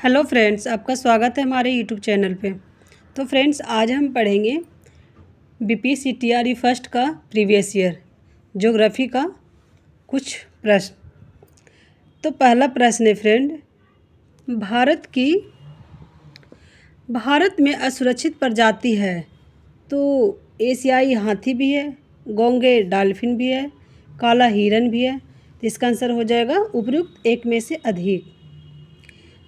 Hello friends, आपका स्वागत है हमारे यूट्यूब चैनल पे। तो फ्रेंड्स, आज हम पढ़ेंगे BPCTRE फर्स्ट का प्रीवियस ईयर ज्योग्राफी का कुछ प्रश्न। तो पहला प्रश्न है फ्रेंड, भारत में असुरक्षित प्रजाति है तो एशियाई हाथी भी है, गोंगे डॉल्फिन भी है, काला हिरन भी है। तो इसका आंसर हो जाएगा उपयुक्त एक में से अधिक।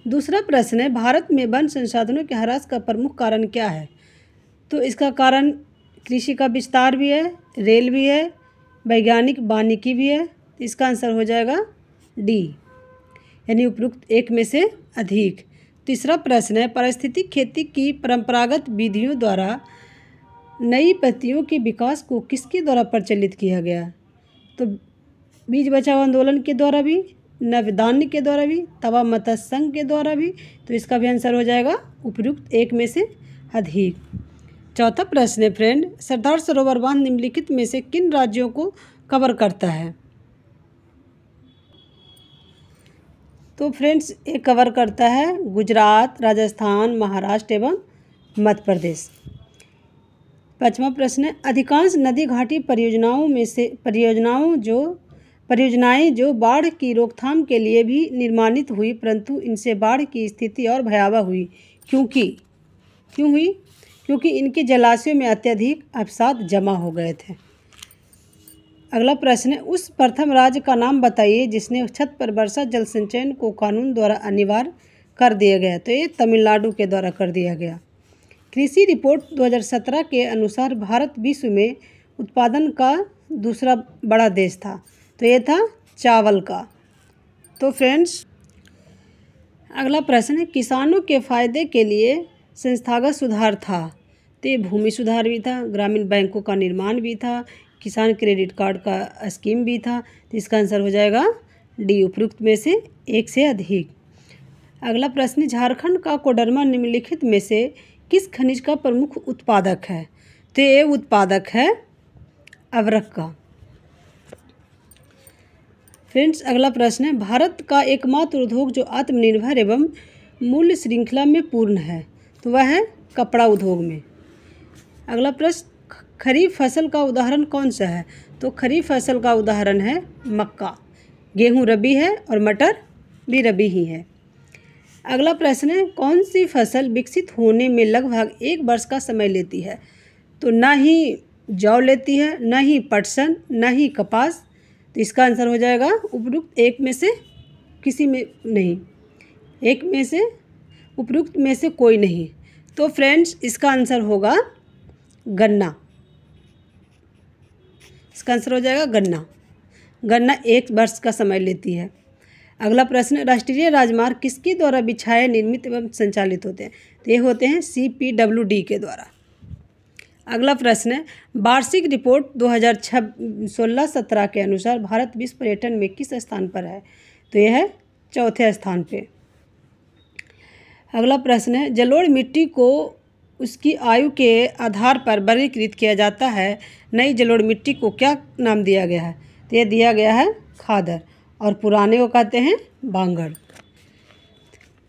दूसरा प्रश्न है, भारत में वन संसाधनों के ह्रास का प्रमुख कारण क्या है? तो इसका कारण कृषि का विस्तार भी है, रेल भी है, वैज्ञानिक वानिकी भी है। तो इसका आंसर हो जाएगा डी, यानी उपयुक्त एक में से अधिक। तीसरा प्रश्न है, पारिस्थितिक खेती की परंपरागत विधियों द्वारा नई पत्तियों के विकास को किसके द्वारा प्रचलित किया गया? तो बीज बचाओ आंदोलन के द्वारा भी, नवधान्य के द्वारा भी, तवा मत्स्य संघ के द्वारा भी। तो इसका भी आंसर हो जाएगा उपयुक्त एक में से अधिक। चौथा प्रश्न है फ्रेंड, सरदार सरोवर बांध निम्नलिखित में से किन राज्यों को कवर करता है? तो फ्रेंड्स, ये कवर करता है गुजरात, राजस्थान, महाराष्ट्र एवं मध्य प्रदेश। पांचवा प्रश्न है, अधिकांश नदी घाटी परियोजनाएं जो बाढ़ की रोकथाम के लिए भी निर्माणित हुई, परंतु इनसे बाढ़ की स्थिति और भयावह हुई। क्यों हुई? क्योंकि इनके जलाशयों में अत्यधिक अवसाद जमा हो गए थे। अगला प्रश्न है, उस प्रथम राज्य का नाम बताइए जिसने छत पर वर्षा जल संचयन को कानून द्वारा अनिवार्य कर दिया गया। तो ये तमिलनाडु के द्वारा कर दिया गया। कृषि रिपोर्ट 2017 के अनुसार भारत विश्व में उत्पादन का दूसरा बड़ा देश था। तो ये था चावल का। तो फ्रेंड्स, अगला प्रश्न है, किसानों के फायदे के लिए संस्थागत सुधार था। तो ये भूमि सुधार भी था, ग्रामीण बैंकों का निर्माण भी था, किसान क्रेडिट कार्ड का स्कीम भी था। तो इसका आंसर हो जाएगा डी, उपयुक्त में से एक से अधिक। अगला प्रश्न, झारखंड का कोडरमा निम्नलिखित में से किस खनिज का प्रमुख उत्पादक है? तो ये उत्पादक है अवरक का। फ्रेंड्स, अगला प्रश्न है, भारत का एकमात्र उद्योग जो आत्मनिर्भर एवं मूल्य श्रृंखला में पूर्ण है, तो वह है कपड़ा उद्योग में। अगला प्रश्न, खरीफ फसल का उदाहरण कौन सा है? तो खरीफ फसल का उदाहरण है मक्का, गेहूं रबी है और मटर भी रबी ही है। अगला प्रश्न है, कौन सी फसल विकसित होने में लगभग 1 वर्ष का समय लेती है? तो ना ही जौ लेती है, ना ही पटसन, ना ही कपास। तो इसका आंसर हो जाएगा उपयुक्त एक में से किसी में नहीं, एक में से उपयुक्त में से कोई नहीं। तो फ्रेंड्स, इसका आंसर होगा गन्ना। इसका आंसर हो जाएगा गन्ना। गन्ना 1 वर्ष का समय लेती है। अगला प्रश्न, राष्ट्रीय राजमार्ग किसके द्वारा बिछाए, निर्मित एवं संचालित होते हैं? तो ये होते हैं CPWD के द्वारा। अगला प्रश्न है, वार्षिक रिपोर्ट 2016-17 के अनुसार भारत विश्व पर्यटन में किस स्थान पर है? तो यह है चौथे स्थान पे। अगला प्रश्न है, जलोढ़ मिट्टी को उसकी आयु के आधार पर वर्गीकृत किया जाता है। नई जलोढ़ मिट्टी को क्या नाम दिया गया है? तो यह दिया गया है खादर, और पुराने को कहते हैं बांगड़।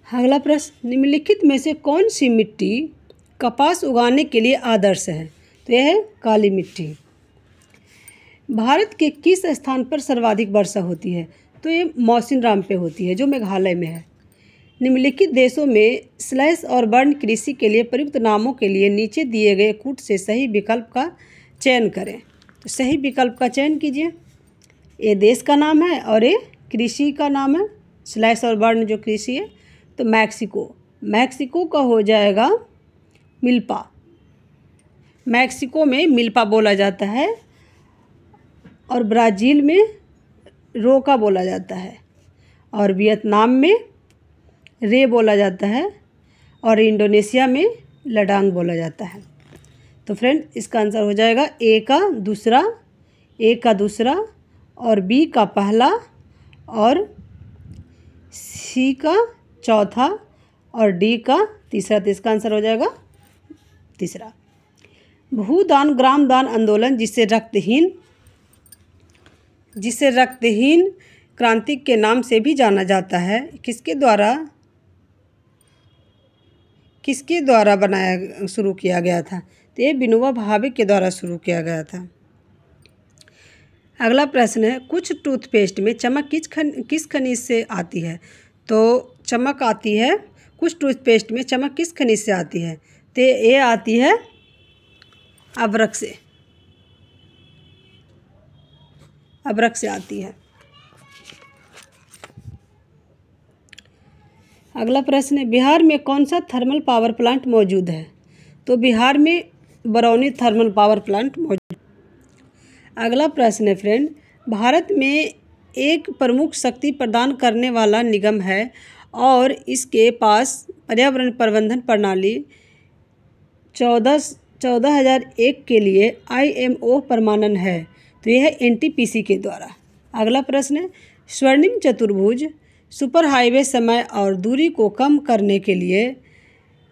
अगला प्रश्न, निम्नलिखित में से कौन सी मिट्टी कपास उगाने के लिए आदर्श है? तो यह है काली मिट्टी। भारत के किस स्थान पर सर्वाधिक वर्षा होती है? तो ये मौसिनराम पे होती है, जो मेघालय में है। निम्नलिखित देशों में स्लैश और बर्न कृषि के लिए प्रयुक्त नामों के लिए नीचे दिए गए कूट से सही विकल्प का चयन करें। तो सही विकल्प का चयन कीजिए। ये देश का नाम है और ये कृषि का नाम है, स्लैश और बर्न जो कृषि है। तो मैक्सिको का हो जाएगा मिल्पा। मैक्सिको में मिल्पा बोला जाता है, और ब्राज़ील में रोका बोला जाता है, और वियतनाम में रे बोला जाता है, और इंडोनेशिया में लडांग बोला जाता है। तो फ्रेंड, इसका आंसर हो जाएगा ए का दूसरा और बी का पहला और सी का चौथा और डी का तीसरा। तो इसका आंसर हो जाएगा तीसरा। भूदान ग्रामदान आंदोलन जिसे रक्तहीन क्रांति के नाम से भी जाना जाता है, किसके द्वारा किसके द्वारा शुरू किया गया था? तो ये विनोबा भावे के द्वारा शुरू किया गया था। अगला प्रश्न है, कुछ टूथपेस्ट में चमक किस खनिज से आती है? तो चमक आती है, कुछ टूथपेस्ट में चमक किस खनिज से आती है? तो ये आती है अभ्रक से, अभ्रक से आती है। अगला प्रश्न है, बिहार में कौन सा थर्मल पावर प्लांट मौजूद है? तो बिहार में बरौनी थर्मल पावर प्लांट मौजूद। अगला प्रश्न है फ्रेंड, भारत में एक प्रमुख शक्ति प्रदान करने वाला निगम है और इसके पास पर्यावरण प्रबंधन प्रणाली 14,001 के लिए IMO प्रमाणन है। तो यह है NTPC के द्वारा। अगला प्रश्न है, स्वर्णिम चतुर्भुज सुपर हाईवे समय और दूरी को कम करने के लिए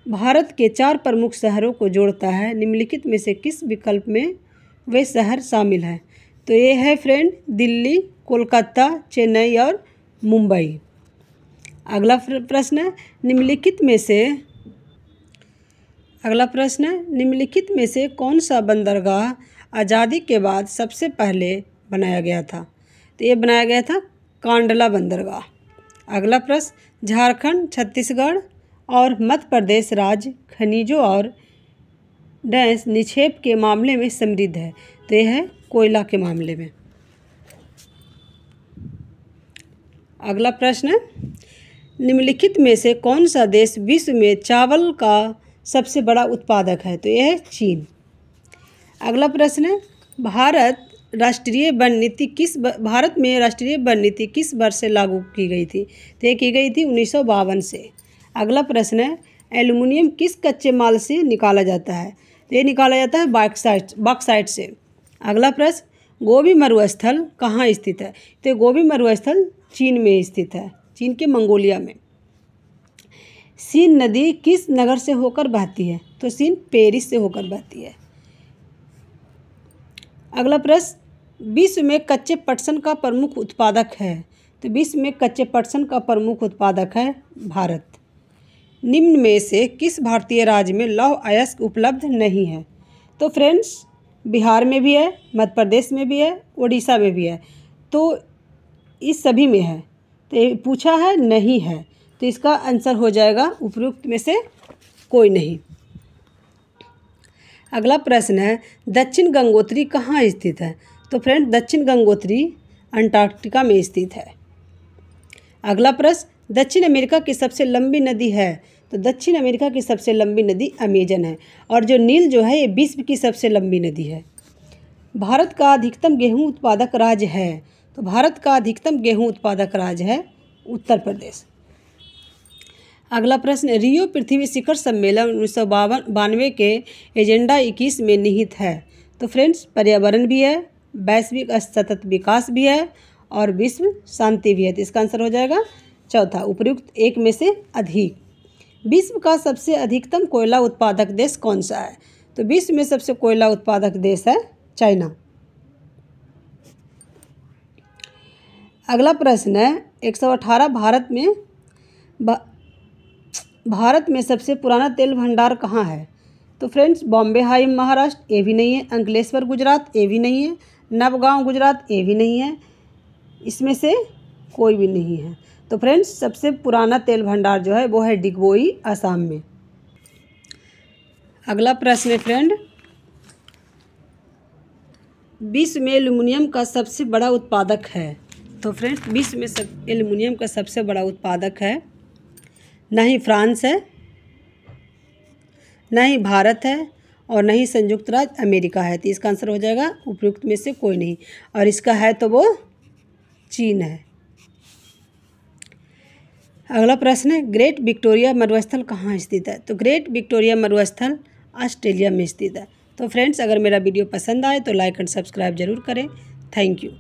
भारत के 4 प्रमुख शहरों को जोड़ता है। निम्नलिखित में से किस विकल्प में वे शहर शामिल हैं? तो ये है फ्रेंड दिल्ली, कोलकाता, चेन्नई और मुंबई। अगला प्रश्न है, निम्नलिखित में से कौन सा बंदरगाह आज़ादी के बाद सबसे पहले बनाया गया था? तो ये बनाया गया था कांडला बंदरगाह। अगला प्रश्न, झारखंड, छत्तीसगढ़ और मध्य प्रदेश राज्य खनिजों और निक्षेप के मामले में समृद्ध है। तो यह है कोयला के मामले में। अगला प्रश्न, निम्नलिखित में से कौन सा देश विश्व में चावल का सबसे बड़ा उत्पादक है? तो यह है चीन। अगला प्रश्न, भारत में राष्ट्रीय वन नीति किस वर्ष से लागू की गई थी? तो ये की गई थी 1952 से। अगला प्रश्न है, एल्युमिनियम किस कच्चे माल से निकाला जाता है? तो ये निकाला जाता है बॉक्साइट से। अगला प्रश्न, गोबी मरुस्थल कहाँ स्थित है? तो गोबी मरुस्थल चीन में स्थित है, चीन के मंगोलिया में। सीन नदी किस नगर से होकर बहती है? तो सीन पेरिस से होकर बहती है। अगला प्रश्न, विश्व में कच्चे पटसन का प्रमुख उत्पादक है? तो विश्व में कच्चे पटसन का प्रमुख उत्पादक है भारत। निम्न में से किस भारतीय राज्य में लौह अयस्क उपलब्ध नहीं है? तो फ्रेंड्स बिहार में भी है, मध्य प्रदेश में भी है, उड़ीसा में भी है। तो इस सभी में है। तो ये पूछा है नहीं है, तो इसका आंसर हो जाएगा उपयुक्त में से कोई नहीं। अगला प्रश्न है, दक्षिण गंगोत्री कहाँ स्थित है? तो फ्रेंड दक्षिण गंगोत्री अंटार्कटिका में स्थित है। अगला प्रश्न, दक्षिण अमेरिका की सबसे लंबी नदी है? तो दक्षिण अमेरिका की सबसे लंबी नदी अमेजन है और जो नील जो है ये विश्व की सबसे लंबी नदी है। भारत का अधिकतम गेहूं उत्पादक राज्य है? तो भारत का अधिकतम गेहूं उत्पादक राज्य है उत्तर प्रदेश। अगला प्रश्न, रियो पृथ्वी शिखर सम्मेलन 1992 के एजेंडा 21 में निहित है? तो फ्रेंड्स पर्यावरण भी है, वैश्विक सतत विकास भी है और विश्व शांति भी है। तो इसका आंसर हो जाएगा चौथा, उपयुक्त एक में से अधिक। विश्व का सबसे अधिकतम कोयला उत्पादक देश कौन सा है? तो विश्व में सबसे कोयला उत्पादक देश है चाइना। अगला प्रश्न है, 118 भारत में सबसे पुराना तेल भंडार कहाँ है? तो फ्रेंड्स बॉम्बे हाई महाराष्ट्र, ये भी नहीं है। अंकलेश्वर गुजरात, ये भी नहीं है। नवगांव गुजरात, ये भी नहीं है। इसमें से कोई भी नहीं है। तो फ्रेंड्स सबसे पुराना तेल भंडार जो है वो है डिगबोई, असम में। अगला प्रश्न है फ्रेंड, विश्व में एल्युमिनियम का सबसे बड़ा उत्पादक है? तो फ्रेंड्स विश्व में एल्युमिनियम का सबसे बड़ा उत्पादक है, न ही फ्रांस है, न ही भारत है और न ही संयुक्त राज्य अमेरिका है। तो इसका आंसर हो जाएगा उपयुक्त में से कोई नहीं, और इसका है तो वो चीन है। अगला प्रश्न है, ग्रेट विक्टोरिया मरुस्थल कहाँ स्थित है? तो ग्रेट विक्टोरिया मरुस्थल ऑस्ट्रेलिया में स्थित है। तो फ्रेंड्स अगर मेरा वीडियो पसंद आए तो लाइक एंड सब्सक्राइब जरूर करें। Thank you.